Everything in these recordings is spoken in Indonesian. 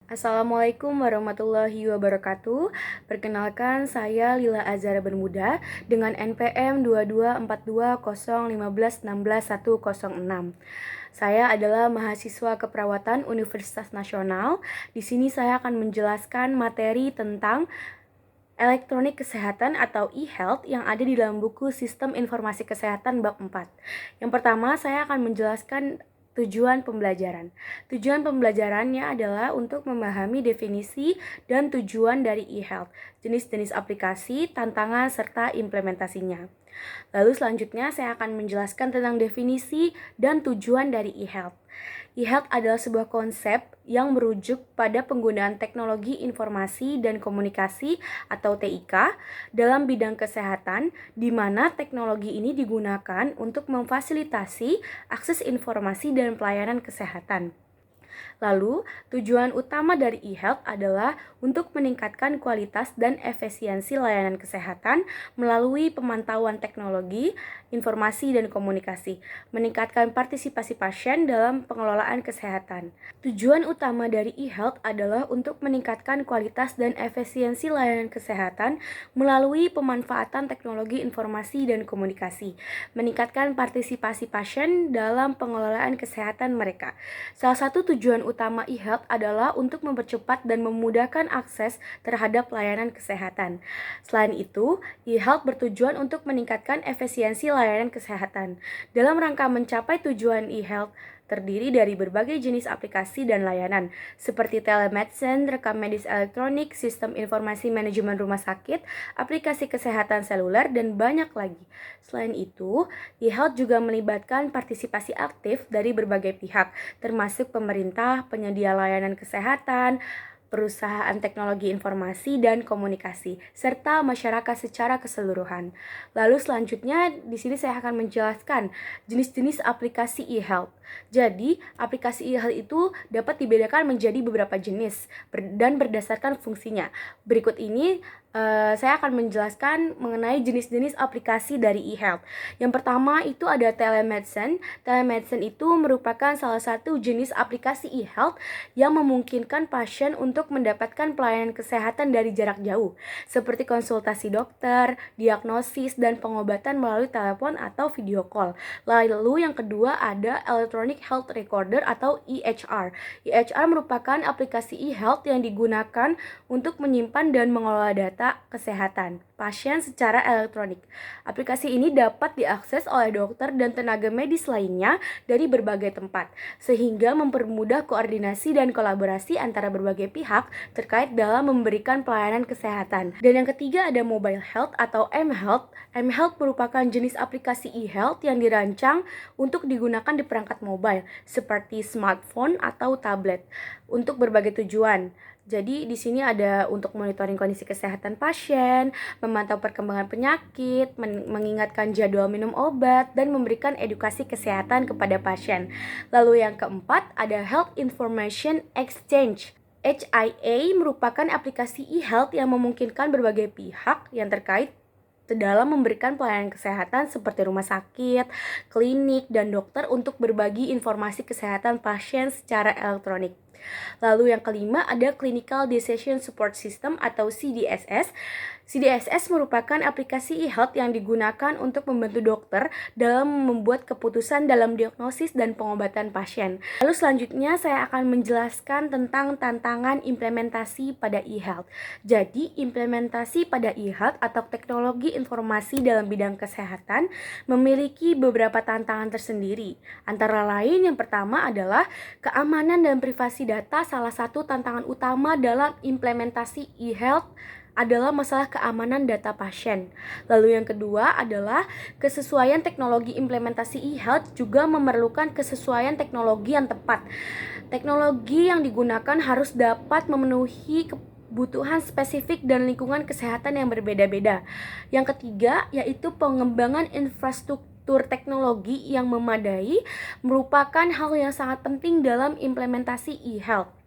Assalamualaikum warahmatullahi wabarakatuh. Perkenalkan, saya Lila Azhara Bermuda dengan NPM 2242015106. Saya adalah mahasiswa keperawatan Universitas Nasional. Di sini saya akan menjelaskan materi tentang elektronik kesehatan atau e-health yang ada di dalam buku Sistem Informasi Kesehatan bab 4. Yang pertama, saya akan menjelaskan tujuan pembelajaran. Tujuan pembelajarannya adalah untuk memahami definisi dan tujuan dari e-health, jenis-jenis aplikasi, tantangan, serta implementasinya. Lalu selanjutnya saya akan menjelaskan tentang definisi dan tujuan dari e-health. E-health adalah sebuah konsep yang merujuk pada penggunaan teknologi informasi dan komunikasi atau TIK dalam bidang kesehatan, di mana teknologi ini digunakan untuk memfasilitasi akses informasi dan pelayanan kesehatan. Lalu, tujuan utama dari e-health adalah untuk meningkatkan kualitas dan efisiensi layanan kesehatan melalui pemantauan teknologi, informasi, dan komunikasi, meningkatkan partisipasi pasien dalam pengelolaan kesehatan. Tujuan utama dari e-health adalah untuk meningkatkan kualitas dan efisiensi layanan kesehatan melalui pemanfaatan teknologi informasi dan komunikasi, meningkatkan partisipasi pasien dalam pengelolaan kesehatan mereka. Salah satu tujuan utama e-health adalah untuk mempercepat dan memudahkan akses terhadap layanan kesehatan. Selain itu, e-health bertujuan untuk meningkatkan efisiensi layanan kesehatan. Dalam rangka mencapai tujuan e-health, terdiri dari berbagai jenis aplikasi dan layanan, seperti telemedicine, rekam medis elektronik, sistem informasi manajemen rumah sakit, aplikasi kesehatan seluler, dan banyak lagi. Selain itu, e-health juga melibatkan partisipasi aktif dari berbagai pihak, termasuk pemerintah, penyedia layanan kesehatan, perusahaan teknologi informasi dan komunikasi, serta masyarakat secara keseluruhan. Lalu selanjutnya di sini saya akan menjelaskan jenis-jenis aplikasi e-health. Jadi, aplikasi e-health itu dapat dibedakan menjadi beberapa jenis dan berdasarkan fungsinya. Berikut ini saya akan menjelaskan mengenai jenis-jenis aplikasi dari e-health. Yang pertama itu ada telemedicine. Telemedicine itu merupakan salah satu jenis aplikasi e-health yang memungkinkan pasien untuk mendapatkan pelayanan kesehatan dari jarak jauh, seperti konsultasi dokter, diagnosis, dan pengobatan melalui telepon atau video call. Lalu yang kedua ada Electronic Health Recorder atau EHR. EHR merupakan aplikasi e-health yang digunakan untuk menyimpan dan mengelola data kesehatan pasien secara elektronik. Aplikasi ini dapat diakses oleh dokter dan tenaga medis lainnya dari berbagai tempat, sehingga mempermudah koordinasi dan kolaborasi antara berbagai pihak terkait dalam memberikan pelayanan kesehatan. Dan yang ketiga ada mobile health atau mHealth. mHealth merupakan jenis aplikasi e-health yang dirancang untuk digunakan di perangkat mobile seperti smartphone atau tablet untuk berbagai tujuan. Jadi di sini ada untuk monitoring kondisi kesehatan pasien, memantau perkembangan penyakit, mengingatkan jadwal minum obat, dan memberikan edukasi kesehatan kepada pasien. Lalu yang keempat ada Health Information Exchange. HIA merupakan aplikasi e-health yang memungkinkan berbagai pihak yang terkait dalam memberikan pelayanan kesehatan seperti rumah sakit, klinik, dan dokter untuk berbagi informasi kesehatan pasien secara elektronik. Lalu yang kelima ada Clinical Decision Support System atau CDSS. CDSS merupakan aplikasi e-health yang digunakan untuk membantu dokter dalam membuat keputusan dalam diagnosis dan pengobatan pasien. Lalu selanjutnya saya akan menjelaskan tentang tantangan implementasi pada e-health. Jadi, implementasi pada e-health atau teknologi informasi dalam bidang kesehatan memiliki beberapa tantangan tersendiri. Antara lain yang pertama adalah keamanan dan privasi data. Salah satu tantangan utama dalam implementasi e-health adalah masalah keamanan data pasien. Lalu yang kedua adalah kesesuaian teknologi implementasi e-health juga memerlukan kesesuaian teknologi yang tepat. Teknologi yang digunakan harus dapat memenuhi kebutuhan spesifik dan lingkungan kesehatan yang berbeda-beda. Yang ketiga yaitu pengembangan infrastruktur teknologi yang memadai merupakan hal yang sangat penting dalam implementasi e-health.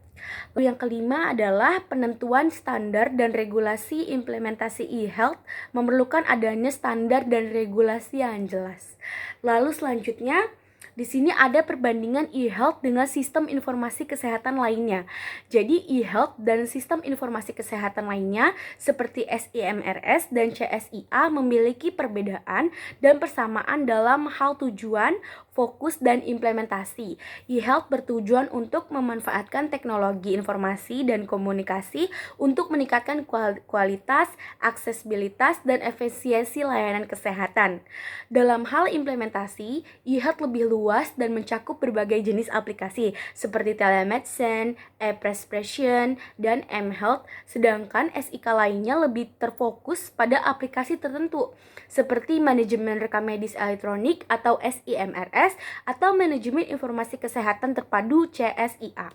Lalu yang kelima adalah penentuan standar dan regulasi implementasi e-health memerlukan adanya standar dan regulasi yang jelas. Lalu selanjutnya Di sini ada perbandingan e-health dengan sistem informasi kesehatan lainnya. Jadi e-health dan sistem informasi kesehatan lainnya seperti SIMRS dan CSIA memiliki perbedaan dan persamaan dalam hal tujuan, fokus, dan implementasi. E-health bertujuan untuk memanfaatkan teknologi informasi dan komunikasi untuk meningkatkan kualitas, aksesibilitas, dan efisiensi layanan kesehatan. Dalam hal implementasi, e-health lebih luas dan mencakup berbagai jenis aplikasi seperti telemedicine, e-prescription, dan m-health, sedangkan SIK lainnya lebih terfokus pada aplikasi tertentu seperti manajemen rekam medis elektronik atau SIMRS atau manajemen informasi kesehatan terpadu CSIA.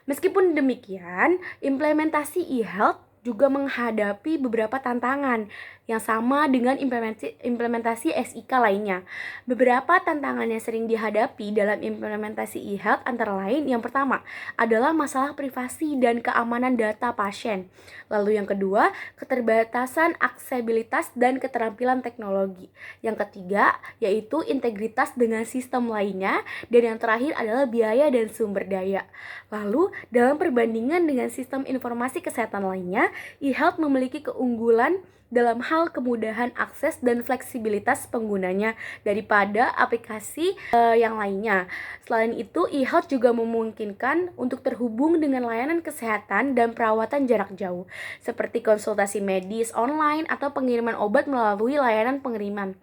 Meskipun demikian, implementasi e-health juga menghadapi beberapa tantangan yang sama dengan implementasi SIK lainnya. Beberapa tantangan yang sering dihadapi dalam implementasi e-health antara lain yang pertama adalah masalah privasi dan keamanan data pasien. Lalu yang kedua, keterbatasan aksesibilitas dan keterampilan teknologi. Yang ketiga, yaitu integritas dengan sistem lainnya. Dan yang terakhir adalah biaya dan sumber daya. Lalu, dalam perbandingan dengan sistem informasi kesehatan lainnya, e-health memiliki keunggulan dalam hal kemudahan akses dan fleksibilitas penggunanya daripada aplikasi yang lainnya. Selain itu, e-health juga memungkinkan untuk terhubung dengan layanan kesehatan dan perawatan jarak jauh, seperti konsultasi medis online atau pengiriman obat melalui layanan pengiriman.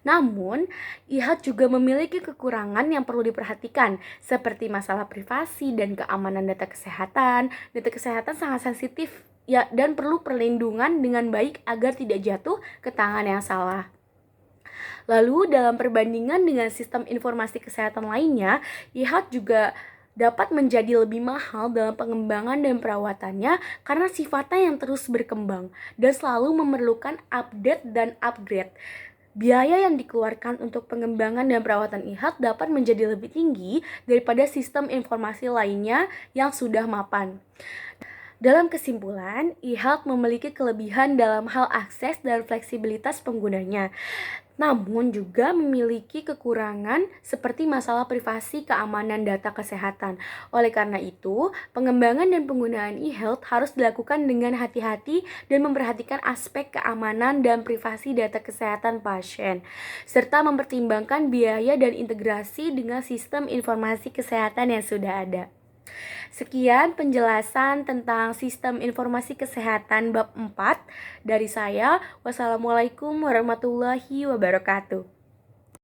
Namun, e-health juga memiliki kekurangan yang perlu diperhatikan, seperti masalah privasi dan keamanan data kesehatan. Data kesehatan sangat sensitif ya, dan perlu perlindungan dengan baik agar tidak jatuh ke tangan yang salah. Lalu, dalam perbandingan dengan sistem informasi kesehatan lainnya, e-health juga dapat menjadi lebih mahal dalam pengembangan dan perawatannya karena sifatnya yang terus berkembang dan selalu memerlukan update dan upgrade. Biaya yang dikeluarkan untuk pengembangan dan perawatan e-health dapat menjadi lebih tinggi daripada sistem informasi lainnya yang sudah mapan. Dalam kesimpulan, e-health memiliki kelebihan dalam hal akses dan fleksibilitas penggunanya, namun juga memiliki kekurangan seperti masalah privasi keamanan data kesehatan. Oleh karena itu, pengembangan dan penggunaan e-health harus dilakukan dengan hati-hati dan memperhatikan aspek keamanan dan privasi data kesehatan pasien, serta mempertimbangkan biaya dan integrasi dengan sistem informasi kesehatan yang sudah ada. Sekian penjelasan tentang sistem informasi kesehatan bab 4 dari saya. Wassalamualaikum warahmatullahi wabarakatuh.